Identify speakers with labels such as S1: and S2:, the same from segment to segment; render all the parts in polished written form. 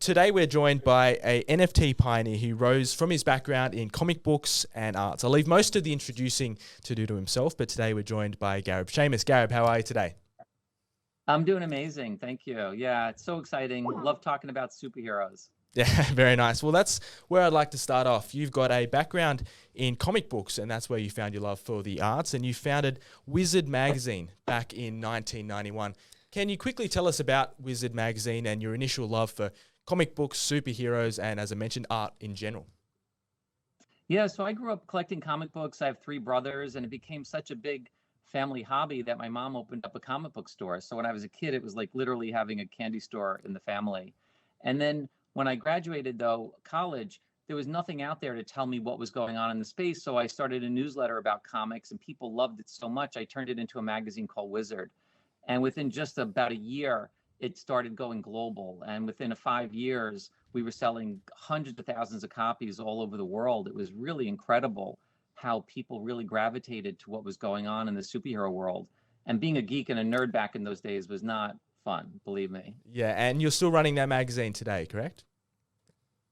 S1: today we're joined by a NFT pioneer who rose from his background in comic books and arts. I'll leave most of the introducing to do to himself, but today we're joined by Gareb Shamus. Gareb, how are you today?
S2: I'm doing amazing. Thank you. Yeah, it's so exciting. Love talking about superheroes.
S1: Yeah, very nice. Well, that's where I'd like to start off. You've got a background in comic books, and that's where you found your love for the arts, and you founded Wizard Magazine back in 1991. Can you quickly tell us about Wizard Magazine and your initial love for comic books, superheroes, and, as I mentioned, art in general?
S2: Yeah, so I grew up collecting comic books. I have three brothers, and it became such a big family hobby that my mom opened up a comic book store. So when I was a kid, it was like literally having a candy store in the family. And then when I graduated, though, college, there was nothing out there to tell me what was going on in the space. So I started a newsletter about comics, and people loved it so much, I turned it into a magazine called Wizard. And within just about a year, it started going global. And within 5 years, we were selling hundreds of thousands of copies all over the world. It was really incredible how people really gravitated to what was going on in the superhero world. And being a geek and a nerd back in those days was not fun, believe me.
S1: Yeah, and you're still running that magazine today, correct?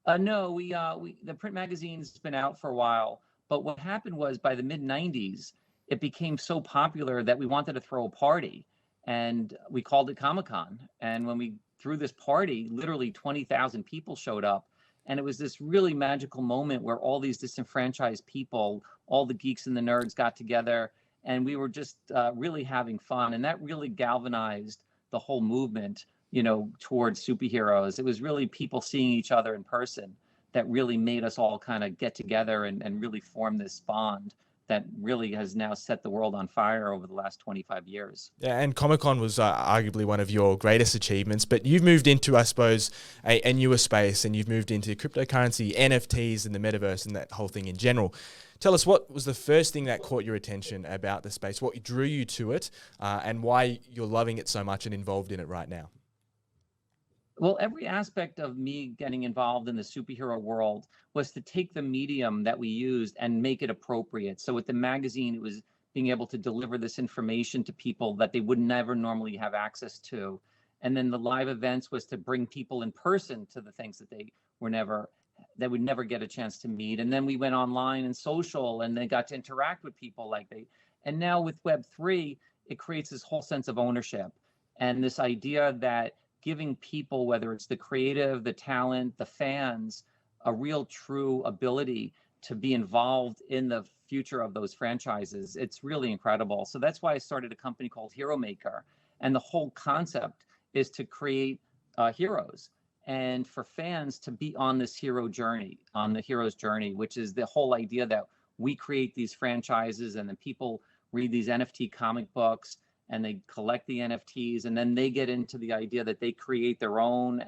S2: No, the print magazine's been out for a while. But what happened was by the mid 90s, it became so popular that we wanted to throw a party. And we called it Comic-Con. And when we threw this party, literally 20,000 people showed up. And it was this really magical moment where all these disenfranchised people, all the geeks and the nerds got together, and we were just really having fun. And that really galvanized the whole movement, towards superheroes. It was really people seeing each other in person that really made us all kind of get together and really form this bond that really has now set the world on fire over the last 25 years.
S1: Yeah, and Comic-Con was arguably one of your greatest achievements, but you've moved into, I suppose, a newer space, and you've moved into cryptocurrency, NFTs, and the metaverse, and that whole thing in general. Tell us, what was the first thing that caught your attention about the space, what drew you to it, and why you're loving it so much and involved in it right now?
S2: Well, every aspect of me getting involved in the superhero world was to take the medium that we used and make it appropriate. So with the magazine, it was being able to deliver this information to people that they would never normally have access to. And then the live events was to bring people in person to the things that they would never get a chance to meet. And then we went online and social, and they got to interact with people and now with Web3, it creates this whole sense of ownership and this idea that giving people, whether it's the creative, the talent, the fans, a real true ability to be involved in the future of those franchises. It's really incredible. So that's why I started a company called Hero Maker. And the whole concept is to create heroes and for fans to be on this hero journey, on the hero's journey, which is the whole idea that we create these franchises and then people read these NFT comic books and they collect the NFTs, and then they get into the idea that they create their own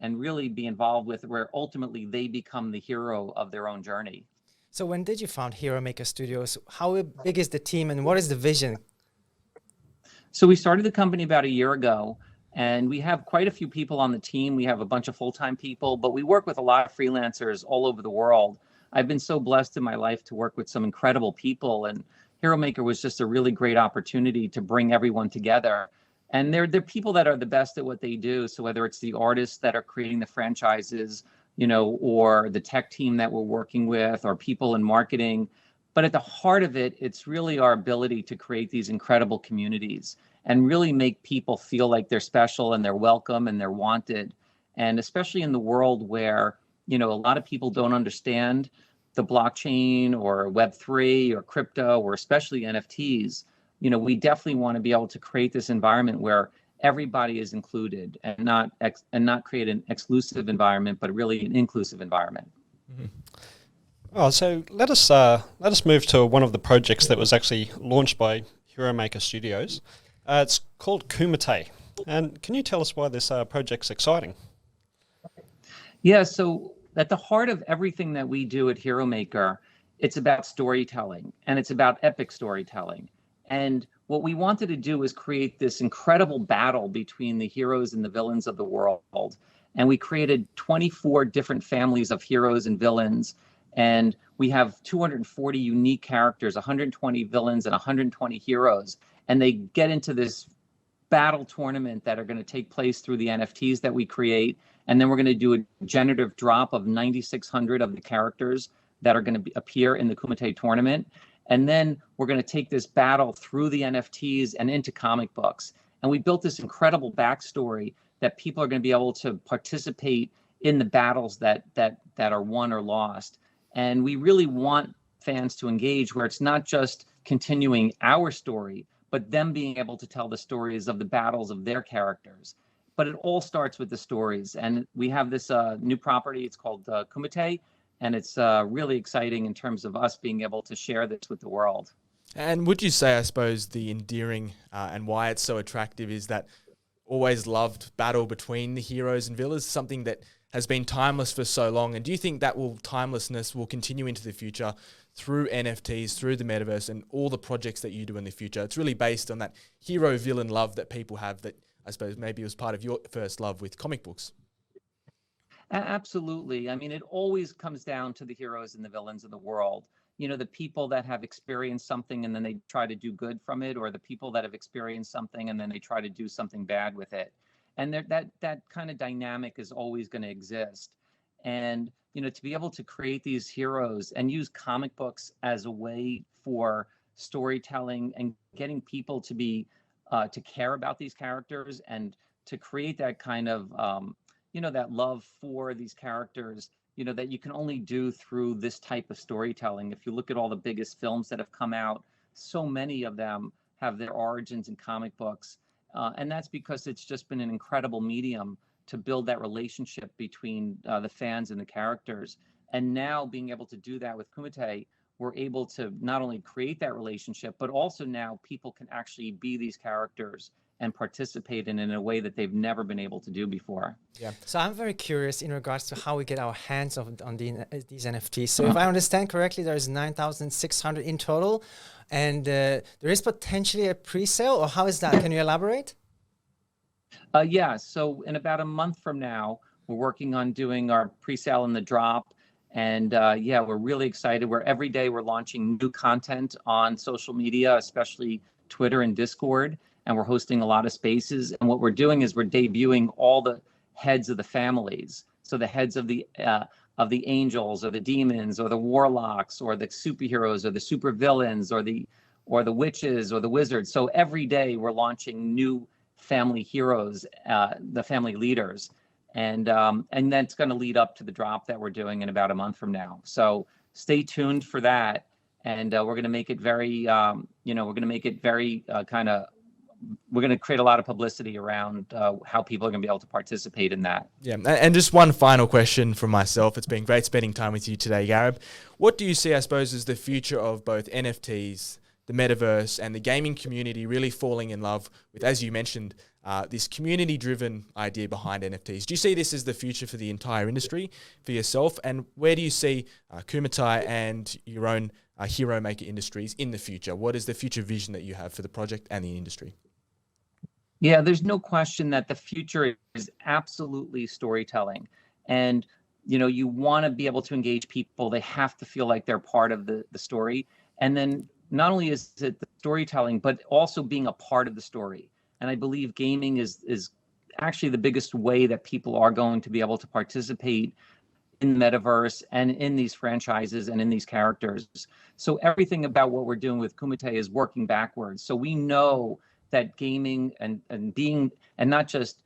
S2: and really be involved with where ultimately they become the hero of their own journey.
S3: So when did you found Hero Maker Studios? How big is the team and what is the vision?
S2: So we started the company about a year ago, and we have quite a few people on the team. We have a bunch of full-time people, but we work with a lot of freelancers all over the world. I've been so blessed in my life to work with some incredible people, and Hero Maker was just a really great opportunity to bring everyone together. And they're people that are the best at what they do. So whether it's the artists that are creating the franchises, or the tech team that we're working with, or people in marketing. But at the heart of it, it's really our ability to create these incredible communities and really make people feel like they're special and they're welcome and they're wanted. And especially in the world where, a lot of people don't understand the blockchain or Web3 or crypto or especially NFTs, we definitely want to be able to create this environment where everybody is included and not create an exclusive environment, but really an inclusive environment.
S4: Mm-hmm. Oh, so let us move to one of the projects that was actually launched by Hero Maker Studios. It's called Kumite. And can you tell us why this project's exciting?
S2: Yeah, so at the heart of everything that we do at Hero Maker, it's about storytelling, and it's about epic storytelling. And what we wanted to do is create this incredible battle between the heroes and the villains of the world. And we created 24 different families of heroes and villains. And we have 240 unique characters, 120 villains and 120 heroes. And they get into this battle tournament that are going to take place through the NFTs that we create. And then we're going to do a generative drop of 9,600 of the characters that are going to appear in the Kumite tournament. And then we're going to take this battle through the NFTs and into comic books. And we built this incredible backstory that people are going to be able to participate in the battles that are won or lost. And we really want fans to engage, where it's not just continuing our story, but them being able to tell the stories of the battles of their characters. But it all starts with the stories. And we have this new property. It's called Kumite. And it's really exciting in terms of us being able to share this with the world.
S1: And would you say, I suppose, the endearing and why it's so attractive is that always loved battle between the heroes and villains, something that has been timeless for so long? And do you think that timelessness will continue into the future through NFTs, through the metaverse, and all the projects that you do in the future? It's really based on that hero-villain love that people have, that I suppose maybe was part of your first love with comic books.
S2: Absolutely. I mean, it always comes down to the heroes and the villains of the world. You know, the people that have experienced something and then they try to do good from it, or the people that have experienced something and then they try to do something bad with it. And that kind of dynamic is always going to exist. And, you know, to be able to create these heroes and use comic books as a way for storytelling and getting people to be to care about these characters and to create that kind of you know, that love for these characters, you know, that you can only do through this type of storytelling. If you look at all the biggest films that have come out, so many of them have their origins in comic books. And that's because it's just been an incredible medium to build that relationship between the fans and the characters. And now being able to do that with Kumite, we're able to not only create that relationship, but also now people can actually be these characters and participate in a way that they've never been able to do before.
S1: Yeah.
S3: So I'm very curious in regards to how we get our hands on these NFTs. So if I understand correctly, there's 9,600 in total, and there is potentially a pre-sale, or how is that? Can you elaborate?
S2: Yeah, so in about a month from now, we're working on doing our pre-sale and the drop. And yeah, we're really excited. Every day we're launching new content on social media, especially Twitter and Discord. And we're hosting a lot of spaces. And what we're doing is we're debuting all the heads of the families. So the heads of the angels, or the demons, or the warlocks, or the superheroes, or the supervillains, or the witches, or the wizards. So every day we're launching new family heroes, the family leaders, and that's going to lead up to the drop that we're doing in about a month from now. So stay tuned for that, and we're going to make it very, you know, we're going to make it very we're going to create a lot of publicity around how people are going to be able to participate in that.
S1: Yeah, and just one final question from myself. It's been great spending time with you today, Gareb. What do you see, I suppose, as the future of both NFTs, the metaverse, and the gaming community really falling in love with, as you mentioned, this community-driven idea behind NFTs? Do you see this as the future for the entire industry, for yourself? And where do you see Kumite and your own Hero Maker Industries in the future? What is the future vision that you have for the project and the industry?
S2: Yeah, there's no question that the future is absolutely storytelling. And, you know, you want to be able to engage people. They have to feel like they're part of the story. And then not only is it the storytelling, but also being a part of the story. And I believe gaming is actually the biggest way that people are going to be able to participate in the metaverse and in these franchises and in these characters. So everything about what we're doing with Kumite is working backwards. So we know that gaming and being, and not just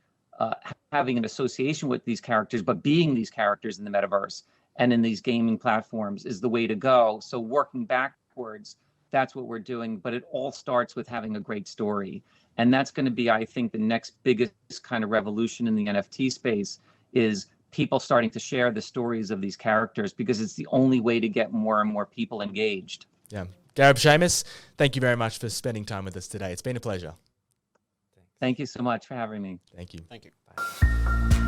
S2: having an association with these characters, but being these characters in the metaverse and in these gaming platforms is the way to go. So working backwards, that's what we're doing. But it all starts with having a great story. And that's going to be, I think, the next biggest kind of revolution in the NFT space is people starting to share the stories of these characters, because it's the only way to get more and more people engaged.
S1: Yeah. Gareb Shamus, thank you very much for spending time with us today. It's been a pleasure.
S2: Thank you so much for having me.
S1: Thank you.
S4: Thank you. Bye.